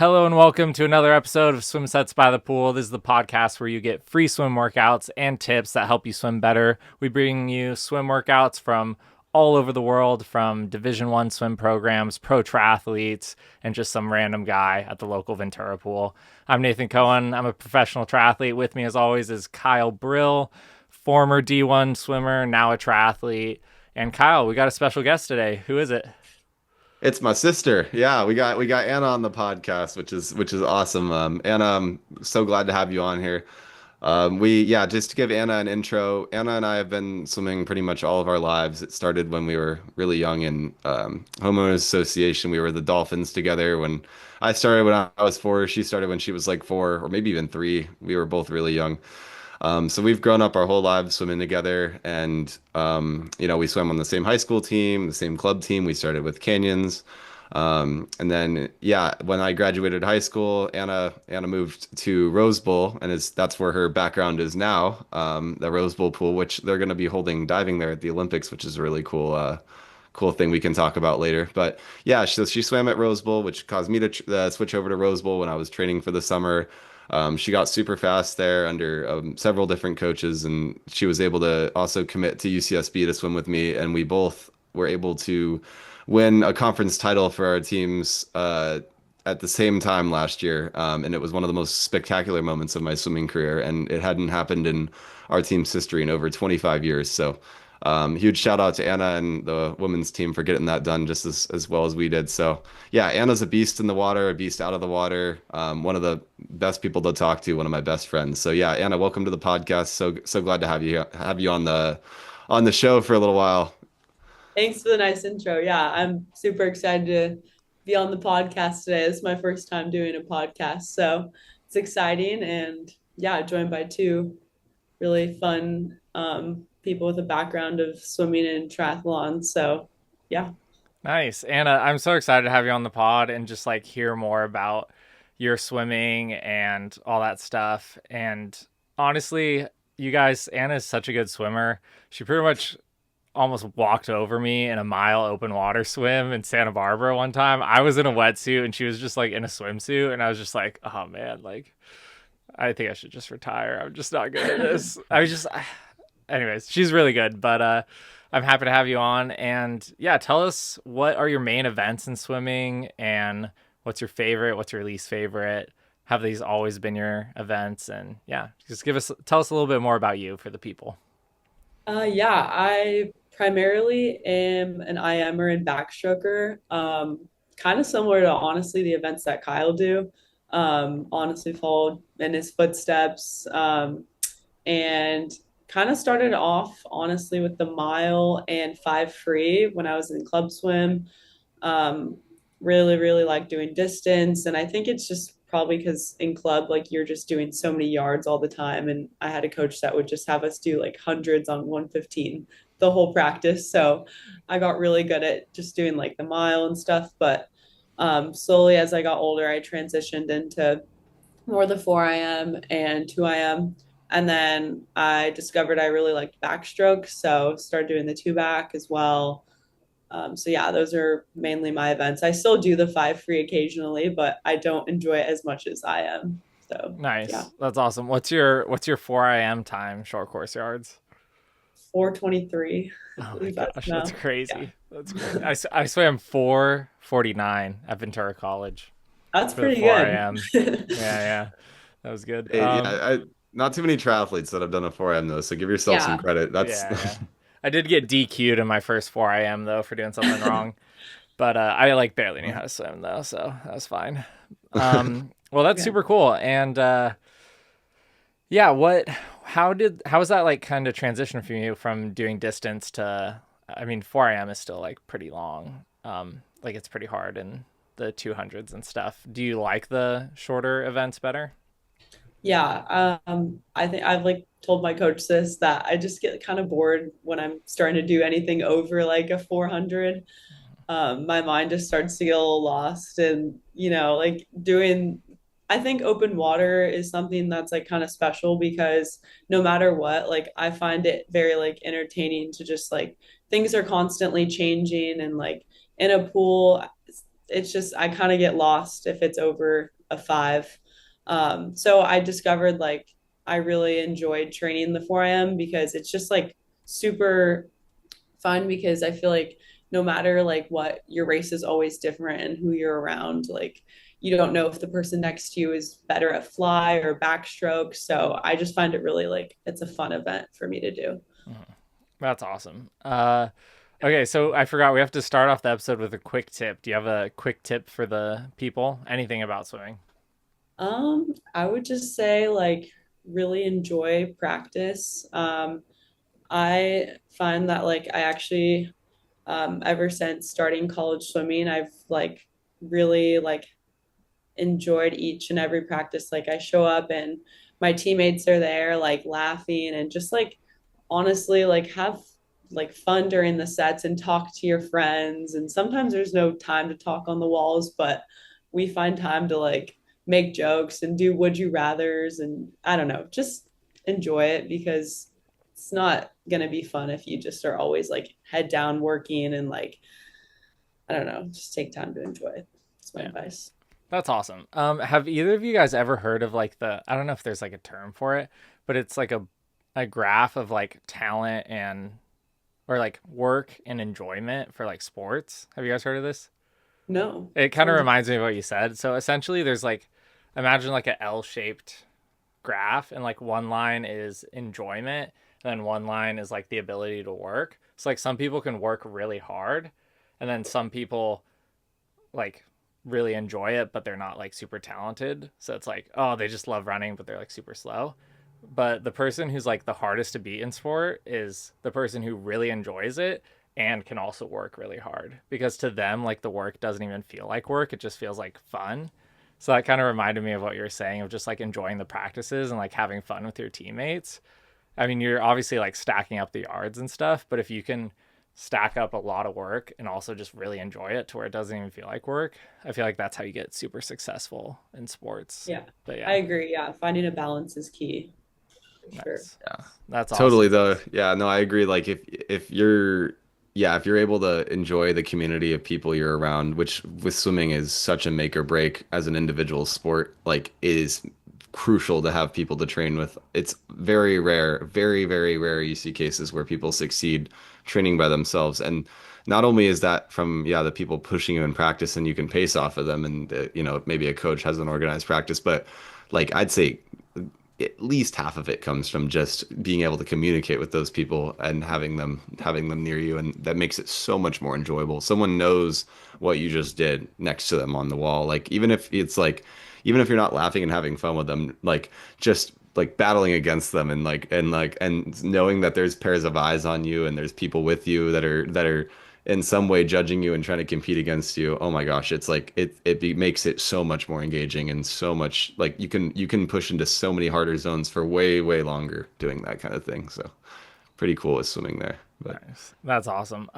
Hello and welcome to another episode of Swim Sets by the Pool. This is the podcast where you get free swim workouts and tips that help you swim better. We bring you swim workouts from all over the world, from Division One swim programs, pro triathletes, and just some random guy at the local Ventura pool. I'm Nathan Cohen. I'm a professional triathlete. With me, as always, is Kyle Brill, former D1 swimmer, now a triathlete. And Kyle, we got a special guest today. Who is it? It's my sister. Yeah, we got Anna on the podcast, which is awesome. Anna, I'm so glad to have you on here. Just to give Anna an intro, Anna and I have been swimming pretty much all of our lives. It started when we were really young in homeowners association. We were the Dolphins together. When I started when I was 4, she started when she was like 4, or maybe even 3. We were both really young. So we've grown up our whole lives swimming together, and we swam on the same high school team, the same club team. We started with Canyons, and then yeah, when I graduated high school, Anna moved to Rose Bowl, and that's where her background is now, the Rose Bowl pool, which they're going to be holding diving there at the Olympics, which is a really cool. Cool thing we can talk about later. But yeah, so she swam at Rose Bowl, which caused me to switch over to Rose Bowl when I was training for the summer. She got super fast there under several different coaches, and she was able to also commit to UCSB to swim with me. And we both were able to win a conference title for our teams at the same time last year. And it was one of the most spectacular moments of my swimming career. And it hadn't happened in our team's history in over 25 years. So huge shout out to Anna and the women's team for getting that done just as well as we did. So yeah, Anna's a beast in the water, a beast out of the water. One of the best people to talk to, one of my best friends. So yeah, Anna, welcome to the podcast. So glad to have you on the show for a little while. Thanks for the nice intro. Yeah, I'm super excited to be on the podcast today. This is my first time doing a podcast, so it's exciting. And yeah, joined by two really fun people with a background of swimming and triathlon. So yeah. Nice. Anna, I'm so excited to have you on the pod and just like hear more about your swimming and all that stuff. And honestly, you guys, Anna is such a good swimmer. She pretty much almost walked over me in a mile open water swim in Santa Barbara one time. I was in a wetsuit and she was just like in a swimsuit. And I was just like, oh man, like, I think I should just retire. I'm just not good at this. Anyways, she's really good, but I'm happy to have you on. And yeah, tell us, what are your main events in swimming, and what's your favorite, what's your least favorite? Have these always been your events? And yeah, just tell us a little bit more about you for the people. Yeah, I primarily am an IMer and backstroker. Kind of similar to honestly the events that Kyle do. Honestly followed in his footsteps. And kind of started off honestly with the mile and 5 free when I was in club swim. Um, really like doing distance, and I think it's just probably because in club like you're just doing so many yards all the time, and I had a coach that would just have us do like hundreds on 115 the whole practice. So I got really good at just doing like the mile and stuff. But slowly as I got older, I transitioned into more the 4 and 2 and then I discovered I really liked backstroke, so started doing the two back as well. So yeah, those are mainly my events. I still do the 5 free occasionally, but I don't enjoy it as much as I am. So yeah, Nice. That's awesome. What's your 4 a.m. time short course yards? 4:23, I Oh my believe that's gosh, that's now. Yeah, crazy. That's crazy. I swam 4:49 at Ventura College that's for the pretty 4 good. a.m. Yeah, yeah. That was good. Yeah, not too many triathletes that have done a 4M though, so give yourself some Yeah. credit. That's Yeah, yeah. I did get DQ'd in my first 4 a.m. though for doing something wrong, but I like barely knew how to swim though, so that was fine. Well, that's Yeah. super cool. And yeah, how was that like kind of transition for you from doing distance to, I mean, 4 a.m. is still like pretty long. Like it's pretty hard in the 200s and stuff. Do you like the shorter events better? Yeah, I think I've like told my coach this that I just get kind of bored when I'm starting to do anything over like a 400. My mind just starts to get a little lost, and like doing. I think open water is something that's like kind of special because no matter what, like I find it very like entertaining to just like things are constantly changing, and like in a pool it's just I kind of get lost if it's over a 5. So I discovered like I really enjoyed training the 4 a.m. because it's just like super fun because I feel like no matter like what, your race is always different and who you're around. Like you don't know if the person next to you is better at fly or backstroke. So I just find it really like it's a fun event for me to do. Mhm. That's awesome. Okay, so I forgot we have to start off the episode with a quick tip. Do you have a quick tip for the people? Anything about swimming? I would just say like really enjoy practice. I find that like I actually ever since starting college swimming, I've like really like enjoyed each and every practice. Like I show up and my teammates are there like laughing and just like honestly like have like fun during the sets and talk to your friends. And sometimes there's no time to talk on the walls, but we find time to like make jokes and do would you rathers and I don't know, just enjoy it because it's not going to be fun if you just are always like head down working and like I don't know, just take time to enjoy it. That's my Yeah. advice. That's awesome. Have either of you guys ever heard of like I don't know if there's like a term for it, but it's like a graph of like talent and or like work and enjoyment for like sports. Have you guys heard of this? No, It kind of sounds reminds me of what you said. So essentially there's like imagine like a L-shaped graph and like one line is enjoyment and then one line is like the ability to work. So like some people can work really hard and then some people like really enjoy it but they're not like super talented. So it's like, oh, they just love running but they're like super slow. But the person who's like the hardest to beat in sport is the person who really enjoys it and can also work really hard because to them like the work doesn't even feel like work, it just feels like fun. So that kind of reminded me of what you were saying of just like enjoying the practices and like having fun with your teammates. I mean, you're obviously like stacking up the yards and stuff, but if you can stack up a lot of work and also just really enjoy it to where it doesn't even feel like work, I feel like that's how you get super successful in sports. yeah, But I yeah, agree. Yeah, finding a balance is key for sure. nice. That's Totally awesome. though. Yeah, no, I agree. Like if you're yeah, if you're able to enjoy the community of people you're around, which with swimming is such a make or break as an individual sport, like it is crucial to have people to train with. It's very rare, very, very rare you see cases where people succeed training by themselves. And not only is that from, yeah, the people pushing you in practice and you can pace off of them and, maybe a coach has an organized practice, but like I'd say at least half of it comes from just being able to communicate with those people and having them near you, and that makes it so much more enjoyable. Someone knows what you just did next to them on the wall, like even if you're not laughing and having fun with them, like just like battling against them and knowing that there's pairs of eyes on you and there's people with you that are in some way judging you and trying to compete against you. Oh my gosh, it's like makes it so much more engaging and so much like you can push into so many harder zones for way, way longer doing that kind of thing. So pretty cool with swimming there. But Nice. That's awesome.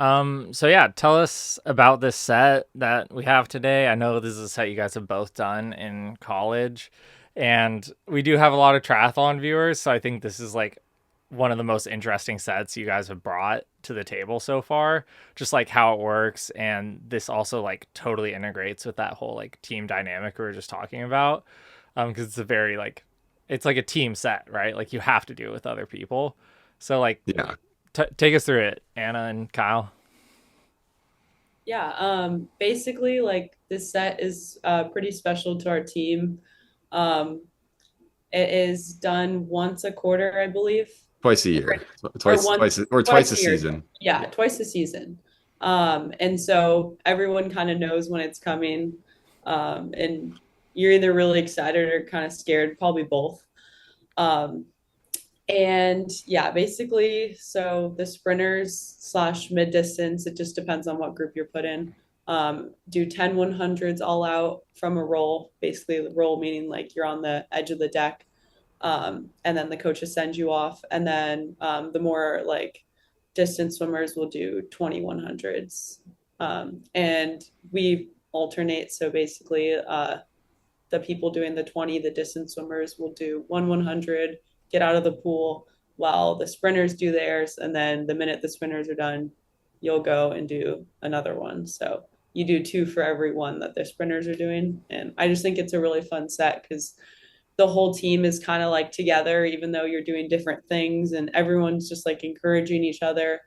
So yeah, tell us about this set that we have today. I know this is a set you guys have both done in college, and we do have a lot of triathlon viewers, so I think this is like one of the most interesting sets you guys have brought to the table so far. Just like how it works, and this also like totally integrates with that whole like team dynamic we were just talking about. Because it's a very like it's like a team set, right? Like you have to do it with other people. So like yeah, take us through it, Anna and Kyle. Yeah, basically, like this set is pretty special to our team. Um, it is done once a quarter, I believe, twice a year, or twice, once twice, or twice twice a a year. season. Yeah, Yeah. twice a season. And so everyone kind of knows when it's coming, and you're either really excited or kind of scared, probably both. Um, And yeah, basically, so the sprinters slash mid distance, it just depends on what group you're put in. Do 10 100s all out from a roll, basically, the roll meaning like you're on the edge of the deck. And then the coaches send you off. And then the more like distance swimmers will do 20 100s. And we alternate. So basically, the people doing the 20, the distance swimmers will do 100, get out of the pool while the sprinters do theirs. And then the minute the sprinters are done, you'll go and do another one. So you do two for every one that the sprinters are doing. And I just think it's a really fun set because the whole team is kind of like together, even though you're doing different things, and everyone's just like encouraging each other.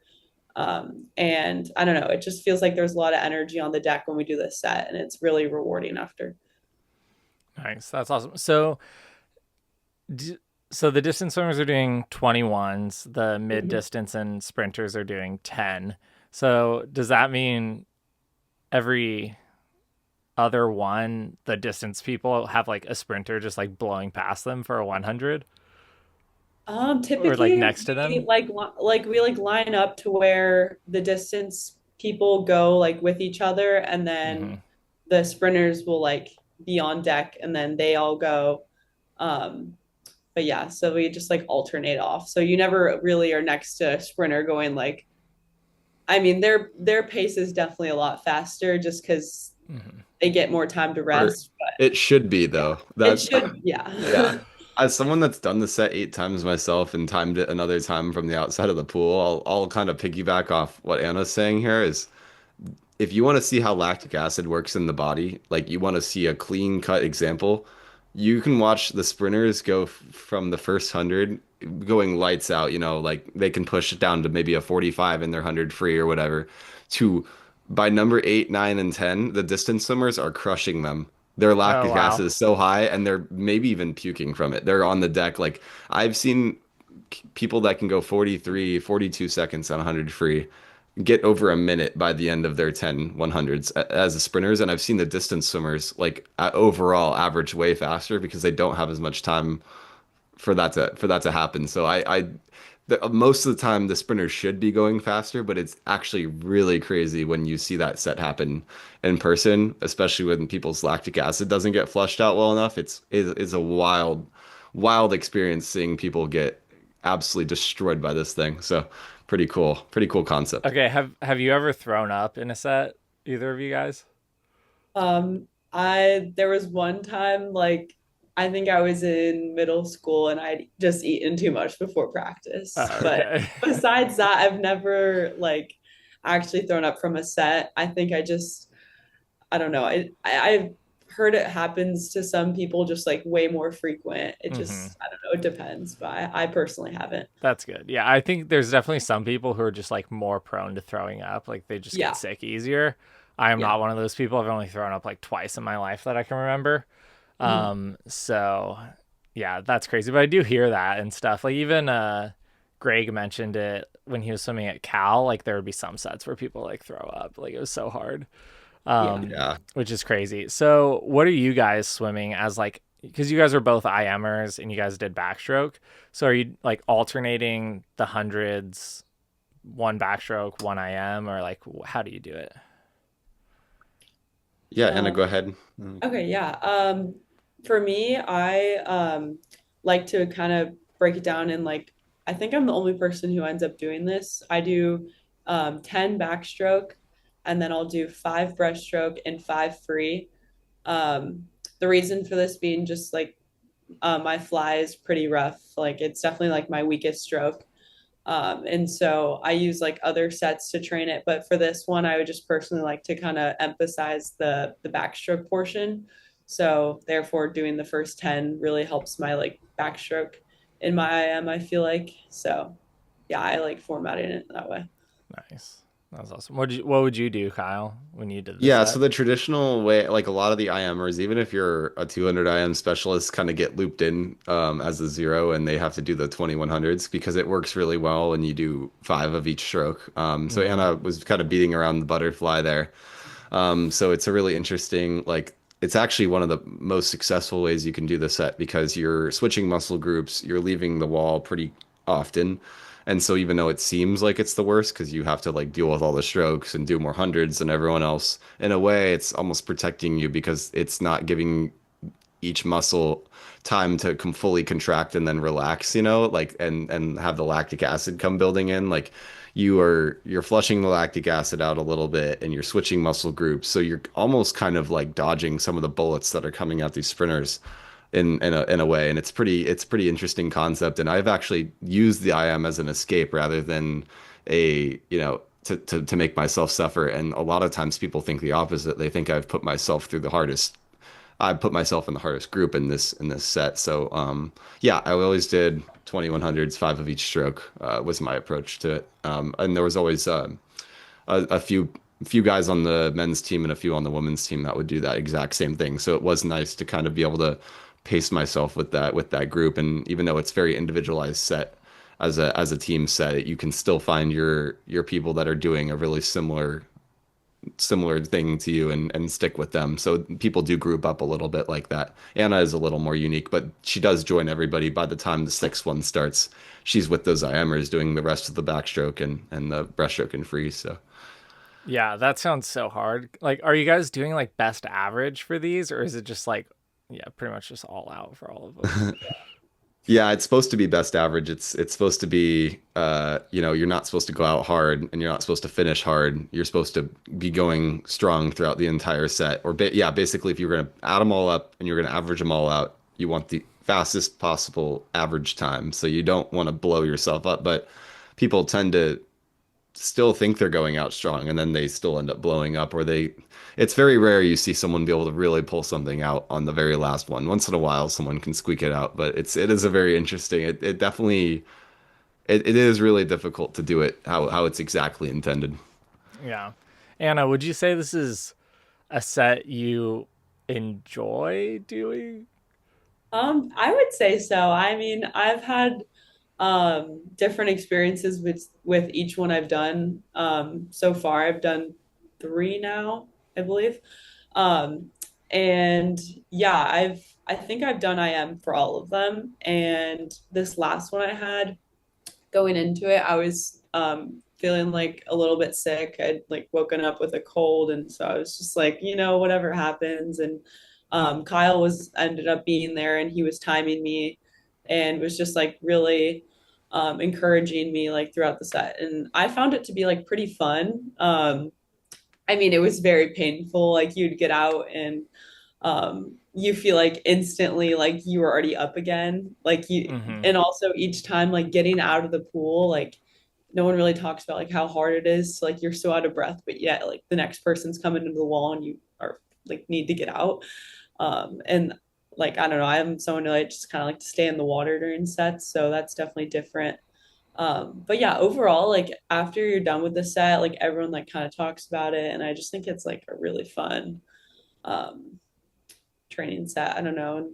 And I don't know, it just feels like there's a lot of energy on the deck when we do this set, and it's really rewarding after. Nice. That's awesome. So, so the distance swimmers are doing 21s, the mid Mhm. distance and sprinters are doing 10. So, does that mean every other one, the distance people have like a sprinter just like blowing past them for a 100 or like Typically next to we them? like line up to where the distance people go like with each other, and Mm-hmm. then the sprinters will like be on deck, and then they all go. Um, but yeah, so we just like alternate off. So you never really are next to a sprinter going like, I mean, their pace is definitely a lot faster just because Mm-hmm. they get more time to Or rest. But it should be yeah, though. it That should, yeah. yeah. As someone that's done the set 8 times myself and timed it another time from the outside of the pool, I'll kind of piggyback off what Anna's saying here is if you want to see how lactic acid works in the body, like you want to see a clean cut example, you can watch the sprinters go from the first 100 going lights out, like they can push it down to maybe a 45 in their 100 free or whatever, to by number 8, 9, and 10, the distance swimmers are crushing them. Their Oh, lactic wow. acid is so high and they're maybe even puking from it. They're on the deck. Like I've seen people that can go 43, 42 seconds on 100 free get over a minute by the end of their 10 100s as the sprinters. And I've seen the distance swimmers like overall average way faster because they don't have as much time for that to happen. So most of the time the sprinters should be going faster, but it's actually really crazy when you see that set happen in person, especially when people's lactic acid doesn't get flushed out well enough. It's a wild experience seeing people get absolutely destroyed by this thing. So pretty cool concept. Okay, have you ever thrown up in a set? Either of you guys? I there was one time like I think I was in middle school and I'd just eaten too much before practice. Oh, But okay. besides that, I've never like actually thrown up from a set. I think I don't know. I've heard it happens to some people just like way more frequent. It Mm-hmm. just I don't know, it depends, but I personally haven't. That's good. Yeah, I think there's definitely some people who are just like more prone to throwing up. Like they just get Yeah. sick easier. I am Yeah. not one of those people. I've only thrown up like twice in my life that I can remember. Mhm. So yeah, that's crazy. But I do hear that and stuff. Like even Greg mentioned it when he was swimming at Cal. Like there would be some sets where people like throw up. Like it was so hard. Yeah. Yeah. Which is crazy. So what are you guys swimming as like? Because you guys are both IMers and you guys did backstroke. So are you like alternating the hundreds, one backstroke, one IM, or like how do you do it? Yeah, Anna, Um, go ahead. Okay, yeah. For me, I like to kind of break it down in like I think I'm the only person who ends up doing this. I do 10 backstroke, and then I'll do five breaststroke and five free. The reason for this being just like my fly is pretty rough. Like it's definitely like my weakest stroke. And so I use like other sets to train it, but for this one, I would just personally like to kind of emphasize the backstroke portion. So therefore, doing the first 10 really helps my like backstroke in my IM. I feel like so. Yeah, I like formatting it that way. Nice. That was awesome. What would you do, Kyle, when you did the Yeah, so set? the traditional way, like a lot of the IMers, even if you're a 200 IM specialist, kind of get looped in as a zero and they have to do the 2100s because it works really well and you do five of each stroke. So Mm-hmm. Anna was kind of beating around the butterfly there. So it's a really interesting, like, it's actually one of the most successful ways you can do the set because you're switching muscle groups, you're leaving the wall pretty often. And so even though it seems like it's the worst because you have to like deal with all the strokes and do more hundreds than everyone else, in a way it's almost protecting you because it's not giving each muscle time to fully contract and then relax, like and have the lactic acid come building in. Like you're flushing the lactic acid out a little bit and you're switching muscle groups. So you're almost kind of like dodging some of the bullets that are coming out these sprinters in a way. And it's pretty interesting concept. And I've actually used the IM as an escape rather than a, to make myself suffer. And a lot of times people think the opposite. They think I've put myself through the hardest. I put myself in the hardest group in this set. So yeah, I always did 2100s, five of each stroke was my approach to it. And there was always a few guys on the men's team and a few on the women's team that would do that exact same thing. So it was nice to kind of be able to pace myself with that group. And even though it's very individualized set as a team set, you can still find your people that are doing a really similar thing to you and stick with them. So people do group up a little bit like that. Anna is a little more unique, but she does join everybody by the time the sixth one starts. She's with those IMers doing the rest of the backstroke and the breaststroke and free. So Yeah, that sounds so hard. Like, are you guys doing like best average for these, or is it just like, yeah, pretty much just all out for all of them? yeah, it's supposed to be best average. It's supposed to be you know, you're not supposed to go out hard and you're not supposed to finish hard. You're supposed to be going strong throughout the entire set. Or yeah, basically if you're going to add them all up and you're going to average them all out, you want the fastest possible average time. So you don't want to blow yourself up, but people tend to still think they're going out strong and then they still end up blowing up, or they it's very rare you see someone be able to really pull something out on the very last one. Once in a while someone can squeak it out, but it is a very interesting, it definitely it is really difficult to do it how it's exactly intended. Yeah. Anna, would you say this is a set you enjoy doing? I would say so. I mean, I've had different experiences with each one I've done. So far I've done three now, I believe. Um, and yeah, I think I've done IM for all of them. And this last one I had going into it, I was feeling like a little bit sick. I'd like woken up with a cold, and so I was just like, whatever happens. And Kyle was ended up being there, and he was timing me, and was just like really encouraging me like throughout the set. And I found it to be like pretty fun. I mean, it was very painful. Like you'd get out and you feel like instantly like you were already up again. Like you, Mm-hmm. and also each time like getting out of the pool, like no one really talks about like how hard it is. Like you're so out of breath, but yet like the next person's coming into the wall and you are like need to get out. And like I don't know, I'm someone who like just kind of like to stay in the water during sets, so that's definitely different. But yeah, overall, like after you're done with the set, like everyone like kind of talks about it, and I just think it's like a really fun um training set. I don't know.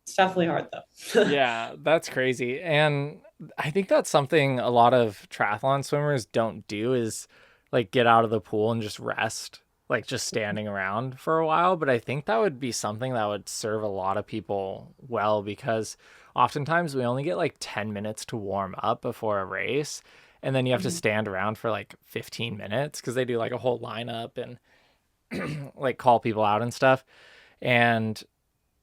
It's definitely hard though. Yeah, that's crazy. And I think that's something a lot of triathlon swimmers don't do is like get out of the pool and just rest, like just standing around for a while. But I think that would be something that would serve a lot of people well because oftentimes we only get like 10 minutes to warm up before a race. And then you have to stand around for like 15 minutes because they do like a whole lineup and like call people out and stuff. And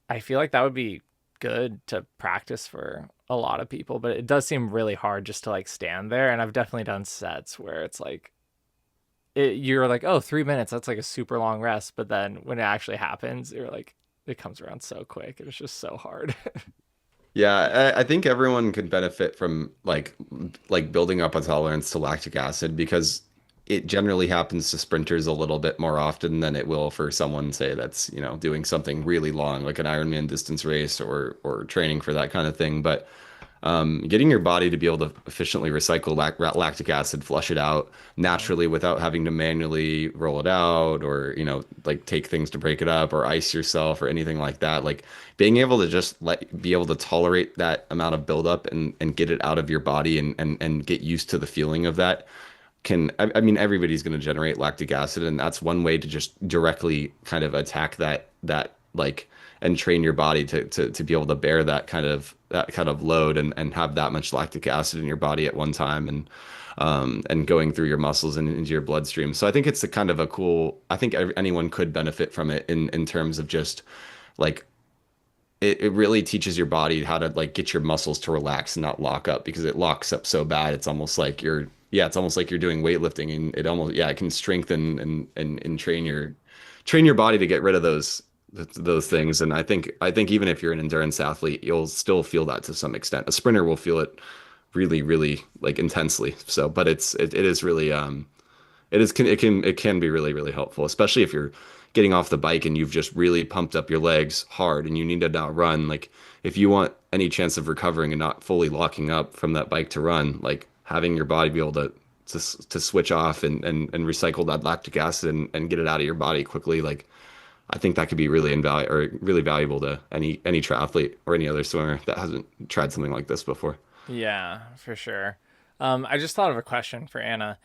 I feel like that would be good to practice for a lot of people, but it does seem really hard just to like stand there. And I've definitely done sets where it's like you're like, oh, 3 minutes, that's like a super long rest. But then when it actually happens, you're like, it comes around so quick. It's just so hard. Yeah, I think everyone could benefit from like building up a tolerance to lactic acid because it generally happens to sprinters a little bit more often than it will for someone, say, that's, you know, doing something really long, like an Ironman distance race or training for that kind of thing. But getting your body to be able to efficiently recycle lactic acid, flush it out naturally without having to manually roll it out or, you know, like take things to break it up or ice yourself or anything like that. Like being able to just be able to tolerate that amount of buildup and get it out of your body and get used to the feeling of that I mean, everybody's going to generate lactic acid, and that's one way to just directly kind of attack that like and train your body to be able to bear that kind of load and have that much lactic acid in your body at one time and going through your muscles and into your bloodstream. So I think it's a kind of a cool. I think anyone could benefit from it in terms of just like it really teaches your body how to like get your muscles to relax and not lock up because it locks up so bad. It's almost like it's almost like you're doing weightlifting and it almost, it can strengthen and train your body to get rid of those things. And I think even if you're an endurance athlete, you'll still feel that to some extent. A sprinter will feel it really, really like intensely. So, but it is really, it can be really, really helpful, especially if you're getting off the bike and you've just really pumped up your legs hard and you need to now run. Like if you want any chance of recovering and not fully locking up from that bike to run, like having your body be able to switch off and recycle that lactic acid and get it out of your body quickly, like I think that could be really invaluable or really valuable to any triathlete or any other swimmer that hasn't tried something like this before. Yeah, for sure. I just thought of a question for Anna.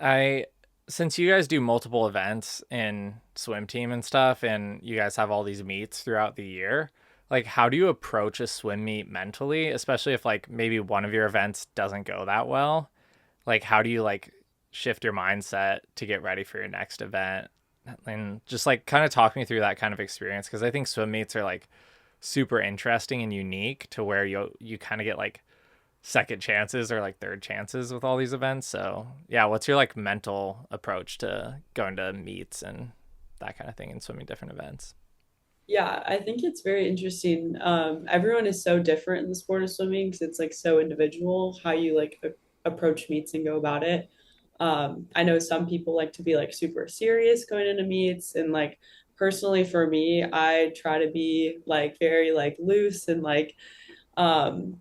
I Since you guys do multiple events in swim team and stuff, and you guys have all these meets throughout the year, like how do you approach a swim meet mentally, especially if like maybe one of your events doesn't go that well? Like how do you like shift your mindset to get ready for your next event? And just like kind of talk me through that kind of experience because I think swim meets are like super interesting and unique to where you kind of get like second chances or like third chances with all these events. So yeah, what's your like mental approach to going to meets and that kind of thing and swimming different events? Yeah, I think it's very interesting. Everyone is so different in the sport of swimming because it's like so individual how you like approach meets and go about it. I know some people like to be like super serious going into meets, and like personally for me, I try to be like very like loose and like um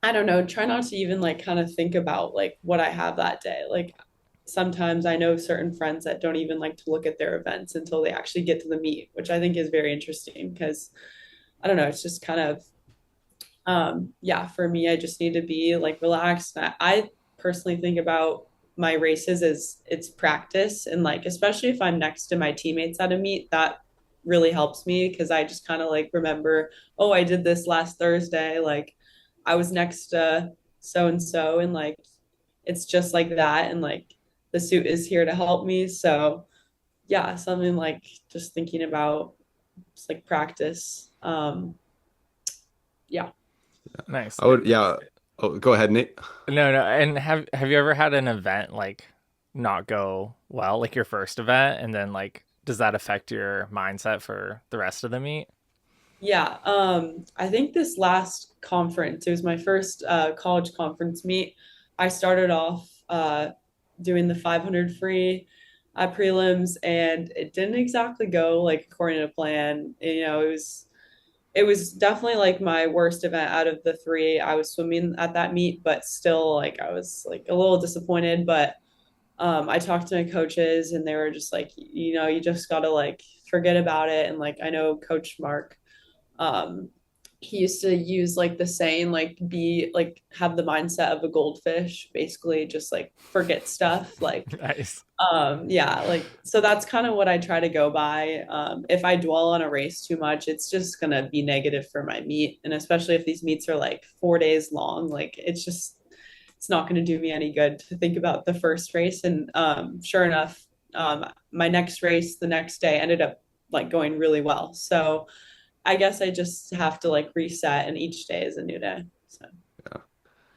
I don't know, try not to even like kind of think about like what I have that day. Like sometimes I know certain friends that don't even like to look at their events until they actually get to the meet, which I think is very interesting because I don't know, it's just kind of yeah, for me, I just need to be like relaxed. I personally think about my races as it's practice, and like especially if I'm next to my teammates at a meet, that really helps me because I just kind of like remember, oh, I did this last Thursday, like I was next to so and so, and like it's just like that, and like the suit is here to help me. So yeah, something like just thinking about just like practice. Yeah. Nice. I would, yeah. Oh, go ahead, Nate. No, no. And have you ever had an event like not go well, like your first event, and then like does that affect your mindset for the rest of the meet? Yeah, I think this last conference, it was my first college conference meet. I started off doing the 500 free prelims, and it didn't exactly go like according to plan. You know, it was definitely like my worst event out of the three. I was swimming at that meet, but still like I was like a little disappointed. But I talked to my coaches, and they were just like, you know, you just gotta like forget about it. And like I know Coach Mark, um he used to use like the saying like be like have the mindset of a goldfish, basically just like forget stuff like Nice. yeah, like so that's kind of what I try to go by. If I dwell on a race too much, it's just gonna be negative for my meet, and especially if these meets are like 4 days long, like it's not going to do me any good to think about the first race. And sure enough, my next race the next day ended up like going really well. So I guess I just have to like reset, and each day is a new day. So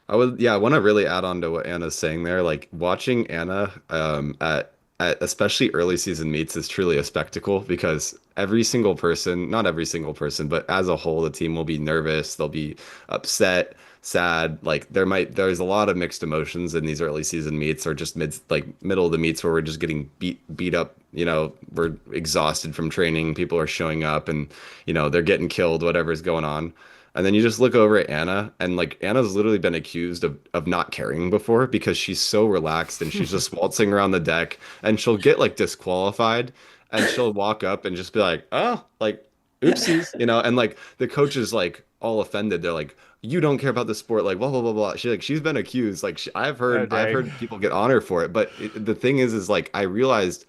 I want to really add on to what Anna's saying there. Like watching Anna at especially early season meets is truly a spectacle because every single person, not every single person, but as a whole, the team will be nervous, they'll be upset, sad. Like there's a lot of mixed emotions in these early season meets or just middle of the meets where we're just getting beat up, we're exhausted from training, people are showing up and they're getting killed, whatever's going on. And then you just look over at Anna, and like Anna's literally been accused of not caring before because she's so relaxed and she's just waltzing around the deck and she'll get like disqualified and she'll walk up and just be like, oh, like oopsies, and like the coach is like all offended. They're like, you don't care about the sport, like blah blah blah blah. She's been accused. Like Oh I've dang. heard people get honor for it, but the thing is like I realized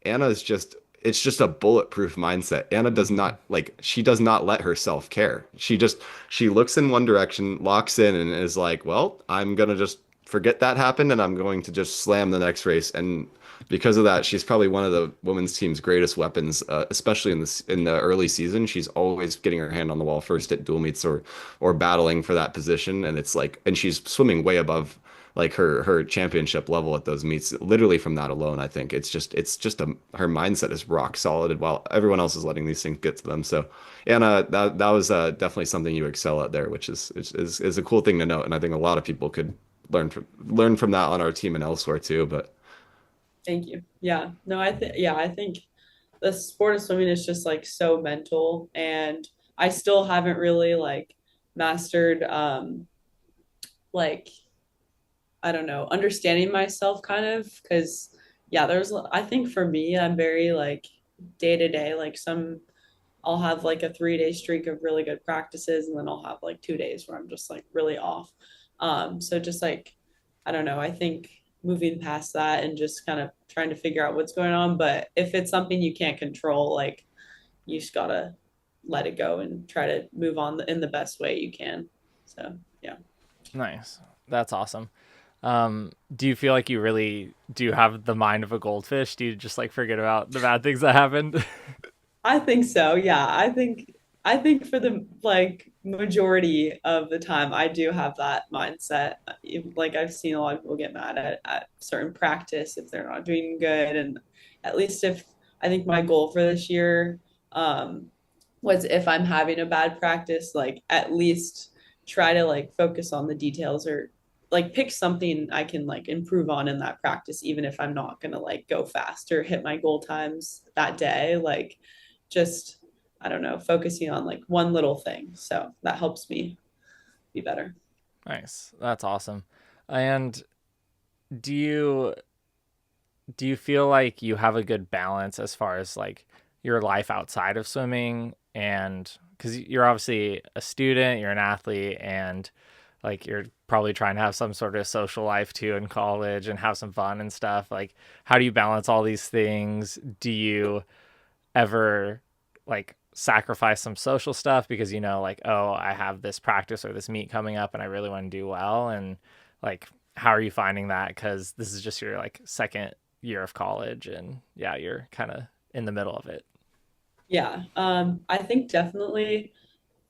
Anna's just it's just a bulletproof mindset. Anna does Mhm. not like she does not let herself care. She looks in one direction, locks in and is like, "Well, I'm gonna just forget that happened and I'm going to just slam the next race." And because of that, she's probably one of the women's team's greatest weapons, especially in the early season. She's always getting her hand on the wall first at dual meets or battling for that position. And it's like, and she's swimming way above like her championship level at those meets literally from that alone. I think it's just her mindset is rock solid while everyone else is letting these things get to them. So Anna, that was definitely something you excel at there, which is a cool thing to note, and I think a lot of people could learn from that on our team and elsewhere too. But Thank you. Yeah. No, I think the sport of swimming is just like so mental, and I still haven't really like mastered like I don't know, understanding myself kind of because yeah, I think for me I'm very like day to day like some I'll have like a 3 day streak of really good practices, and then I'll have like 2 days where I'm just like really off. So just like, I don't know, I think moving past that and just kind of trying to figure out what's going on. But if it's something you can't control, like you just gotta let it go and try to move on in the best way you can. So yeah. Nice. That's awesome. Do you feel like you really do have the mind of a goldfish? Do you just like forget about the bad things that happened? I think so. Yeah. I think for the like majority of the time I do have that mindset. Like I've seen a lot of people get mad at certain practice if they're not doing good. And at least if I think my goal for this year um was if I'm having a bad practice, like at least try to like focus on the details or like pick something I can like improve on in that practice, even if I'm not gonna like go fast or hit my goal times that day. Like just I don't know, focusing on like one little thing. So that helps me be better. Nice. That's awesome. And do you do you feel like you have a good balance as far as like your life outside of swimming? And because you're obviously a student, you're an athlete, and like you're probably trying to have some sort of social life too in college and have some fun and stuff. Like, how do you balance all these things? Do you ever like sacrifice some social stuff because you know like, oh, I have this practice or this meet coming up and I really want to do well? And like, how are you finding that, because this is just your like second year of college and yeah, you're kind of in the middle of it? Yeah. I think definitely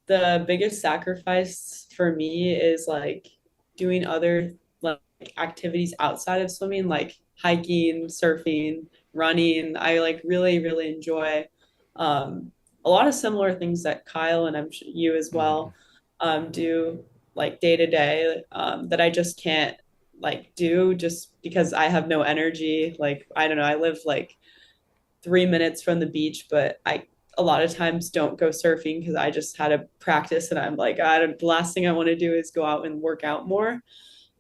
the biggest sacrifice for me is like doing other like activities outside of swimming, like hiking, surfing, running. I like really enjoy a lot of similar things that Kyle and I'm sure you as Mm-hmm. well do like day to day that I just can't like do just because I have no energy. Like I don't know, I live like 3 minutes from the beach, but I a lot of times don't go surfing because I just had a practice and I'm like, I don't, the last thing I want to do is go out and work out more.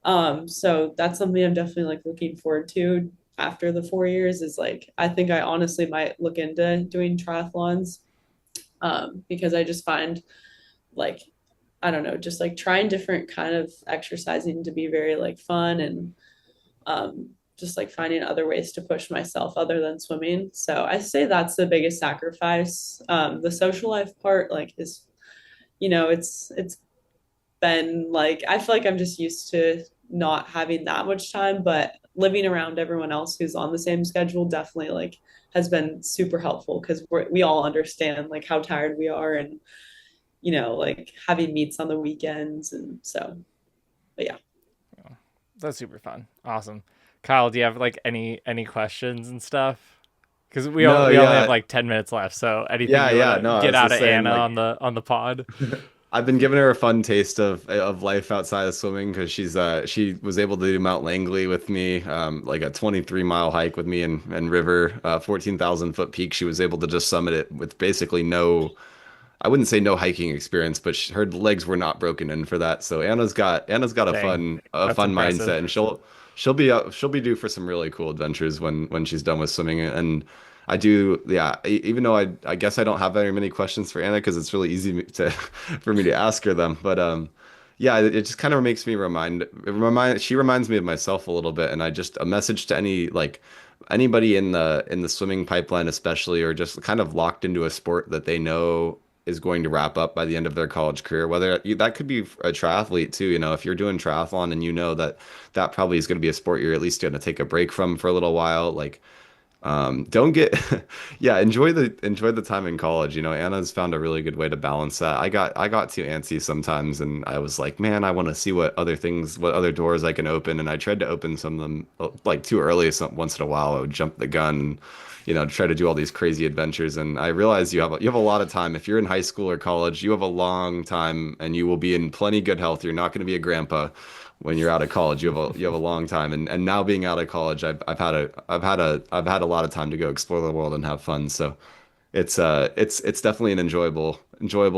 So that's something I'm definitely like looking forward to after the 4 years is like, I think I honestly might look into doing triathlons because I just find like, I don't know, just like trying different kind of exercising to be very like fun and just like finding other ways to push myself other than swimming. So I say that's the biggest sacrifice. The social life part, like, is it's been like I feel like I'm just used to not having that much time, but living around everyone else who's on the same schedule definitely like has been super helpful because we all understand like how tired we are and like having meets on the weekends and so but yeah. That's super fun. Awesome. Kyle, do you have like any questions and stuff? Because No, we only have yeah, like 10 minutes left. So anything yeah, you want yeah. to No, I get was out just of saying, Anna like, on the pod? I've been giving her a fun taste of life outside of swimming because she was able to do Mount Langley with me, like a 23-mile hike with me and River, 14,000 foot peak. She was able to just summit it with basically no, I wouldn't say no hiking experience, but her legs were not broken in for that. So Anna's got Dang, a that's fun mindset, impressive. and she'll be due for some really cool adventures when she's done with swimming. And I do, yeah. Even though I guess I don't have very many questions for Anna because it's really easy to for me to ask her them. But yeah, it just kind of makes me she reminds me of myself a little bit, and I just a message to anybody in the swimming pipeline especially, or just kind of locked into a sport that they know is going to wrap up by the end of their college career. That could be a triathlete too, if you're doing triathlon and you know that that probably is going to be a sport you're at least going to take a break from for a little while, like don't get, yeah, enjoy the time in college. Anna's found a really good way to balance that. I got too antsy sometimes, and I was like, man, I want to see what other doors I can open, and I tried to open some of them like too early. Once in a while, I would jump the gun, try to do all these crazy adventures. And I realized you have a lot of time. If you're in high school or college, you have a long time, and you will be in plenty good health. You're not going to be a grandpa. when you're out of college. You have a long time, and now being out of college, I've had a lot of time to go explore the world and have fun. So it's definitely an enjoyable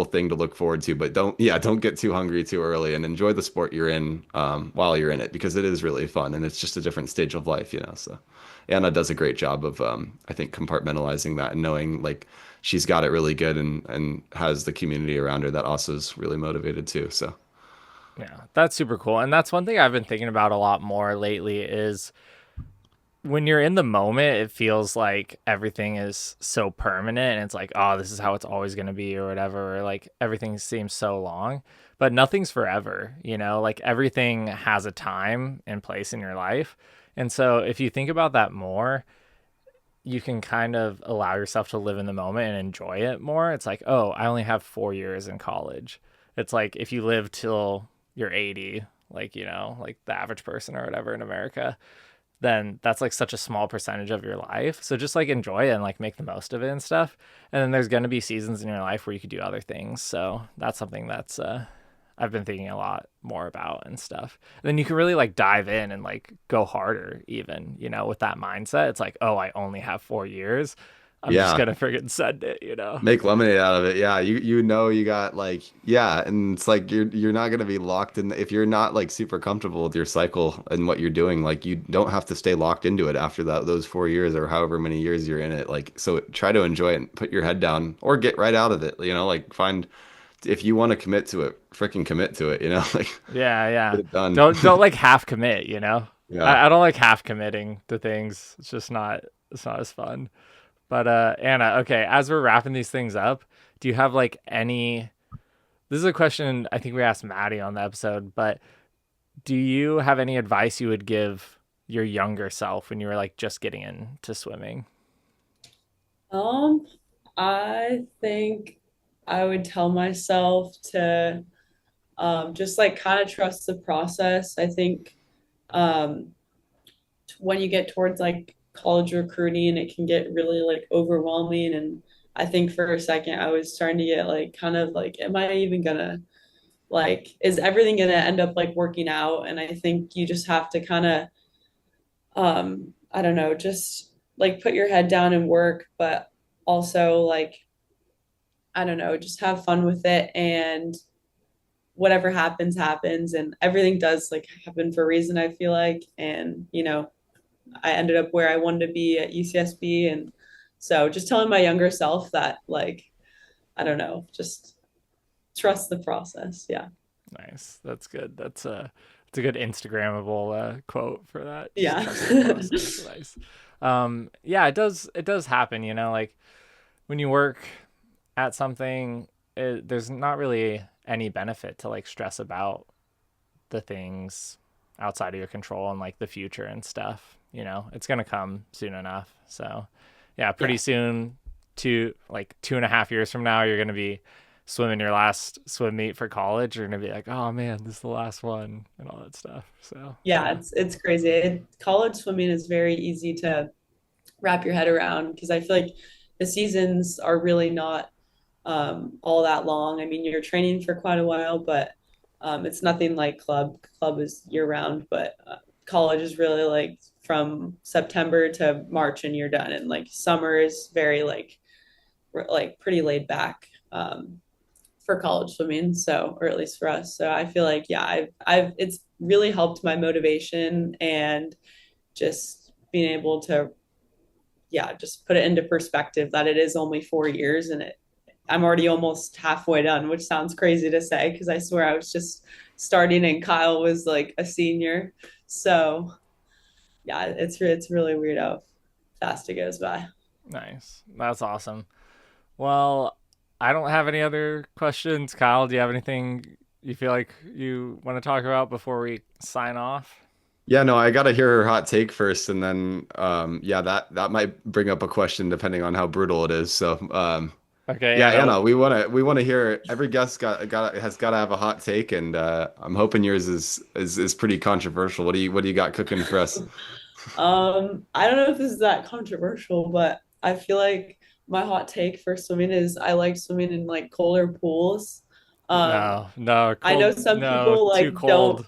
thing to look forward to. But don't get too hungry too early, and enjoy the sport you're in while you're in it, because it is really fun and it's just a different stage of life, you know. So Anna does a great job of I think compartmentalizing that and knowing like she's got it really good, and has the community around her that also is really motivated too. So Yeah, that's super cool. And that's one thing I've been thinking about a lot more lately is when you're in the moment, it feels like everything is so permanent and it's like, oh, this is how it's always going to be or whatever. Or like everything seems so long, but nothing's forever, you know, like everything has a time and place in your life. And so if you think about that more, you can kind of allow yourself to live in the moment and enjoy it more. It's like, oh, I only have 4 years in college. It's like if you live till you're 80, like, you know, like the average person or whatever in America, then that's like such a small percentage of your life. So just like enjoy it and like make the most of it and stuff. And then there's going to be seasons in your life where you could do other things. So that's something that's I've been thinking a lot more about and stuff. And then you can really like dive in and like go harder even, you know, with that mindset. It's like, oh, I only have 4 years. I'm just yeah, gonna friggin' send it, you know. make lemonade out of it. Yeah, you know you got like yeah, and it's like you're not gonna be locked in if you're not like super comfortable with your cycle and what you're doing. Like you don't have to stay locked into it after those 4 years or however many years you're in it. Like so, try to enjoy it and put your head down or get right out of it. You know, like find if you want to commit to it, freaking commit to it. You know, like Yeah, get yeah. it done. Don't like half commit, you know. Yeah. I don't like half committing to things. It's just not it's not as fun. But Anna, okay, as we're wrapping these things up, do you have like any this is a question I think we asked Maddie on the episode, but do you have any advice you would give your younger self when you were like just getting into swimming? Um, I think I would tell myself to just like kind of trust the process. I think um, when you get towards like college recruiting, it can get really like overwhelming. And I think for a second, I was starting to get like kind of like, am I even gonna like, is everything gonna end up like working out? And I think you just have to kind of, I don't know, just like put your head down and work, but also like, I don't know, just have fun with it and whatever happens happens and everything does like happen for a reason I feel like and you know I ended up where I wanted to be at UCSB and so just telling my younger self that like I don't know just trust the process. Yeah. Nice. That's good. That's a good Instagrammable quote for that. Just Yeah. trust the process. Nice. Yeah, it does happen, you know, like when you work at something, there's not really any benefit to like stress about the things outside of your control and like the future and stuff. You know, it's gonna come soon enough. So, yeah, pretty Yeah. soon, 2.5 years from now, you're gonna be swimming your last swim meet for college. You're gonna be like, oh man, this is the last one and all that stuff. So, Yeah, yeah, it's crazy. College swimming is very easy to wrap your head around because I feel like the seasons are really not all that long. I mean, you're training for quite a while, but it's nothing like club. Club is year round, but college is really like from September to March and you're done. And like summer is very like pretty laid back for college swimming. So, or at least for us. So I feel like yeah, I've it's really helped my motivation and just being able to yeah, just put it into perspective that it is only 4 years and I'm already almost halfway done, which sounds crazy to say because I swear I was just starting and Kyle was like a senior. So yeah, it's really weird how fast it goes by. nice. That's awesome. Well, I don't have any other questions. Kyle, do you have anything you feel like you want to talk about before we sign off? Yeah, no, I gotta hear her hot take first, and then yeah, that might bring up a question depending on how brutal it is. So Okay, yeah, Anna. Anna, we wanna hear every guest got has gotta have a hot take, and I'm hoping yours is pretty controversial. What do you got cooking for us? I don't know if this is that controversial, but I feel like my hot take for swimming is I like swimming in like colder pools. Um, No, no, I know cold. some No, people too like don't cold.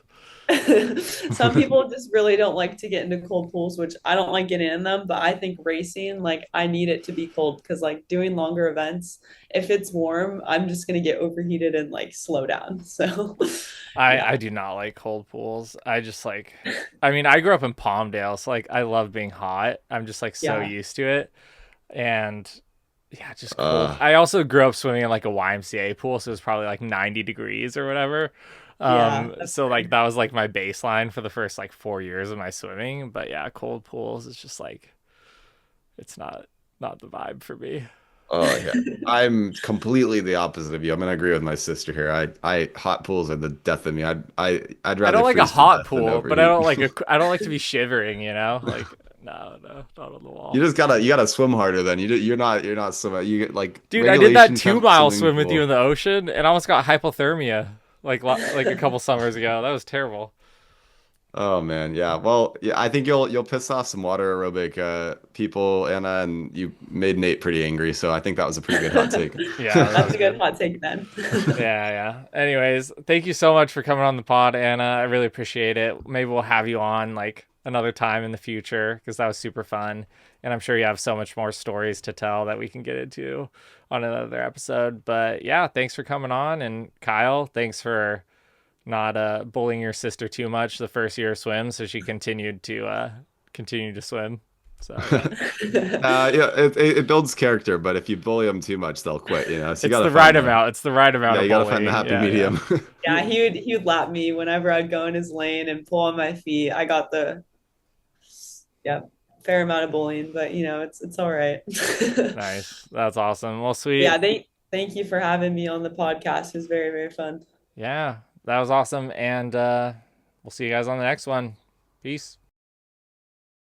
Some people just really don't like to get into cold pools, which I don't like getting in them, but I think racing, like I need it to be cold because like doing longer events, if it's warm, I'm just gonna get overheated and like slow down. So I yeah. do not like cold pools. I just like, I mean, I grew up in Palmdale, so like I love being hot. I'm just like so Yeah. used to it. And yeah, just cold. Uh, I also grew up swimming in like a YMCA pool, so it was probably like 90 degrees or whatever. Yeah. That's So like fair. that was like my baseline for the first like 4 years of my swimming. But yeah, cold pools is just like it's not the vibe for me. oh yeah. I'm completely the opposite of you. I'm gonna agree with my sister here. I hot pools are the death of me. I'd I don't rather like a freeze to hot death than pool, but overheat. I don't like to be shivering, you know? Like no, not on the You wall. just gotta swim harder then. You're not so you get like Dude, I did that regulations have 2 mile swimming swim with you pool. in the ocean and I almost got hypothermia like a couple summers ago. That was terrible. Oh man, yeah. Well, yeah, I think you'll piss off some water aerobic people, Anna, and you made Nate pretty angry, so I think that was a pretty good hot take. Yeah, that That's was a good good. hot take then. Yeah, yeah. Anyways, thank you so much for coming on the pod, Anna. I really appreciate it. Maybe we'll have you on like another time in the future because that was super fun. And I'm sure you have so much more stories to tell that we can get into on another episode. But yeah, thanks for coming on. And Kyle, thanks for not bullying your sister too much the first year of swim, so she continue to swim. So yeah, Yeah, it builds character, but if you bully them too much, they'll quit, you know. So you it's gotta the right find the amount. It's the right amount yeah, of you gotta find the bullying. happy Yeah, yeah. medium. Yeah, he would lap me whenever I'd go in his lane and pull on my feet. I got the yeah, fair amount of bullying, but it's all right. Nice. That's awesome. Well, sweet. Yeah, thank you for having me on the podcast. It was very, very fun. Yeah, that was awesome. And we'll see you guys on the next one. Peace.